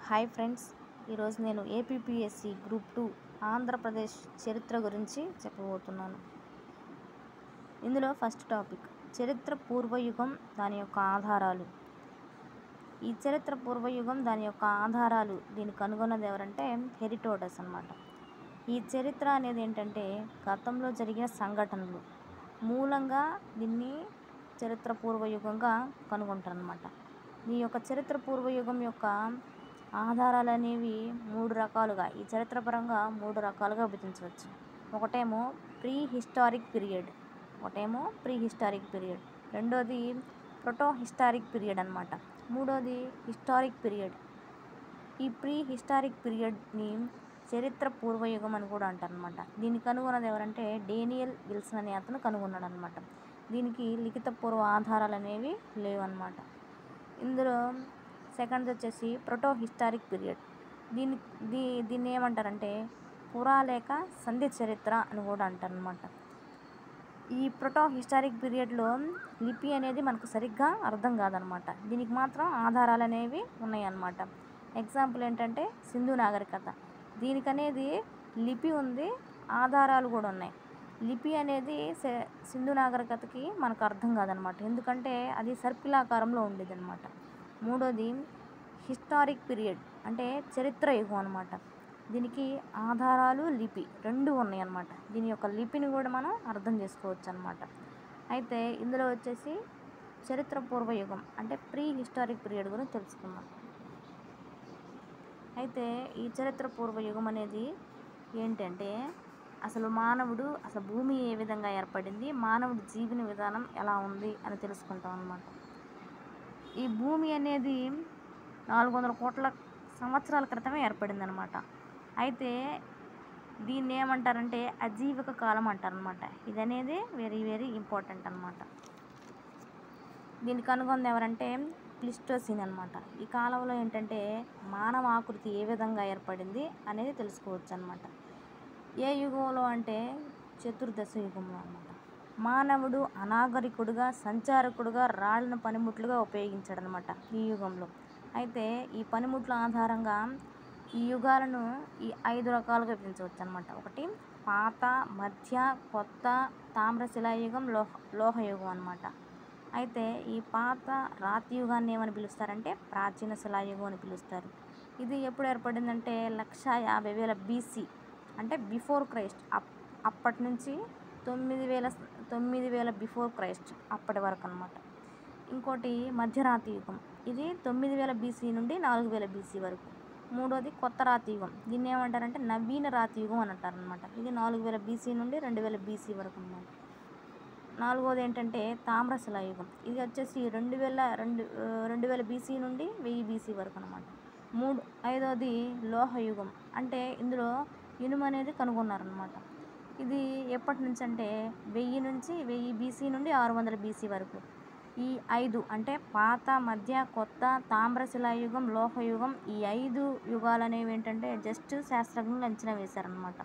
Hi friends, ఈరోజు నేను APPSC group 2 Andhra Pradesh చరిత్ర గురించి చెప్పబోతున్నాను. ఇందులో ఫస్ట్ టాపిక్ చరిత్ర పూర్వయుగం, దాని యొక్క ఆధారాలు. ఈ చరిత్ర పూర్వయుగం, దాని యొక్క ఆధారాలు దీన్ని కనుగొన్నది ఎవరంటే హెరోడోటస్ అన్నమాట. ఈ చరిత్ర అనేది ఏంటంటే గతంలో జరిగిన సంఘటనలు మూలంగా దీన్ని చరిత్ర పూర్వయుగంగా కనుగొంటారనమాట. ఈ యొక్క చరిత్ర పూర్వయుగం యొక్క ఆధారాలు అనేవి మూడు రకాలుగా, ఈ చరిత్రపరంగా మూడు రకాలుగా విభజించవచ్చు. ఒకటేమో ప్రీ హిస్టారిక్ పీరియడ్, రెండోది ప్రోటో హిస్టారిక్ పీరియడ్ అన్నమాట, మూడోది హిస్టారిక్ పీరియడ్. ఈ ప్రీ హిస్టారిక్ పీరియడ్ని చరిత్ర పూర్వయుగం అని కూడా అంటారనమాట. దీన్ని కనుగొన్నది ఎవరంటే డేనియల్ విల్సన్ అనే అతను కనుగొన్నాడు అనమాట. దీనికి లిఖిత పూర్వ ఆధారాలు అనేవి లేవన్నమాట. ఇందులో సెకండ్ వచ్చేసి ప్రోటో హిస్టారిక్ పీరియడ్. దీన్ని ఏమంటారంటే పురాలేఖ సంధి చరిత్ర అని కూడా అంటారనమాట. ఈ ప్రోటో హిస్టారిక్ పీరియడ్లో లిపి అనేది మనకు సరిగ్గా అర్థం కాదనమాట. దీనికి మాత్రం ఆధారాలు అనేవి ఉన్నాయన్నమాట. ఎగ్జాంపుల్ ఏంటంటే సింధు నాగరికత. దీనికనేది లిపి ఉంది, ఆధారాలు కూడా ఉన్నాయి. లిపి అనేది సింధు నాగరికతకి మనకు అర్థం కాదనమాట, ఎందుకంటే అది సర్పిలాకారంలో ఉండేది అనమాట. మూడోది హిస్టారిక్ పీరియడ్ అంటే చరిత్ర యుగం అనమాట. దీనికి ఆధారాలు, లిపి రెండు ఉన్నాయి అన్నమాట. దీని యొక్క లిపిని కూడా మనం అర్థం చేసుకోవచ్చు అనమాట. అయితే ఇందులో వచ్చేసి చరిత్ర పూర్వయుగం అంటే ప్రీ హిస్టారిక్ పీరియడ్ గురించి తెలుసుకుందాం. అయితే ఈ చరిత్ర పూర్వయుగం అనేది ఏంటంటే అసలు భూమి ఏ విధంగా ఏర్పడింది, మానవుడి జీవన విధానం ఎలా ఉంది అని తెలుసుకుంటాం అన్నమాట. ఈ భూమి అనేది 400 కోట్ల సంవత్సరాల క్రితమే ఏర్పడింది అనమాట. అయితే దీన్ని ఏమంటారంటే అజీవిక కాలం అంటారనమాట. ఇది అనేది వెరీ ఇంపార్టెంట్ అనమాట. దీన్ని కనుగొంది ఎవరంటే ప్లిస్టోసిన్ అనమాట. ఈ కాలంలో ఏంటంటే మానవ ఆకృతి ఏ విధంగా ఏర్పడింది అనేది తెలుసుకోవచ్చు అనమాట. ఏ యుగంలో అంటే చతుర్దశ యుగంలో అనమాట. మానవుడు అనాగరికుడుగా, సంచారకుడుగా రాళ్ళను పనిముట్లుగా ఉపయోగించాడనమాట ఈ యుగంలో. అయితే ఈ పనిముట్ల ఆధారంగా ఈ యుగాలను ఈ 5 రకాలుగా విభజించవచ్చు అనమాట. ఒకటి పాత, మధ్య, కొత్త, తామ్రశిలాయుగం, లోహయుగం అనమాట. అయితే ఈ పాత రాతి యుగాన్ని ఏమని పిలుస్తారంటే ప్రాచీన శిలాయుగం అని పిలుస్తారు. ఇది ఎప్పుడు ఏర్పడిందంటే 150,000 BC అంటే బిఫోర్ క్రైస్ట్. అప్పటి నుంచి 9,000 బిఫోర్ క్రైస్ట్ అప్పటి వరకు అనమాట. ఇంకోటి మధ్యరాతి యుగం. ఇది 9,000 BC నుండి 4,000 BC వరకు. మూడోది కొత్త రాతి యుగం. దీన్ని ఏమంటారంటే నవీన రాతి యుగం అని అంటారనమాట. ఇది 4,000 BC నుండి 2,000 BC వరకు అనమాట. నాలుగోది ఏంటంటే తామ్రశిలాయుగం. ఇది వచ్చేసి 2000 BC నుండి 1000 BC వరకు అనమాట. ఐదోది లోహయుగం. అంటే ఇందులో ఇనుము అనేది కనుగొన్నారనమాట. ఇది ఎప్పటి నుంచి అంటే 1000 నుంచి 1000 BC నుండి 600 BC వరకు. ఈ 5 అంటే పాత, మధ్య, కొత్త, తామ్రశిలాయుగం, లోహయుగం, ఈ 5 యుగాలు అనేవి ఏంటంటే జస్ట్ శాస్త్రజ్ఞులు అంచనా వేశారనమాట.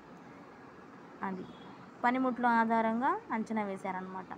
అది పనిముట్ల ఆధారంగా అంచనా వేశారనమాట.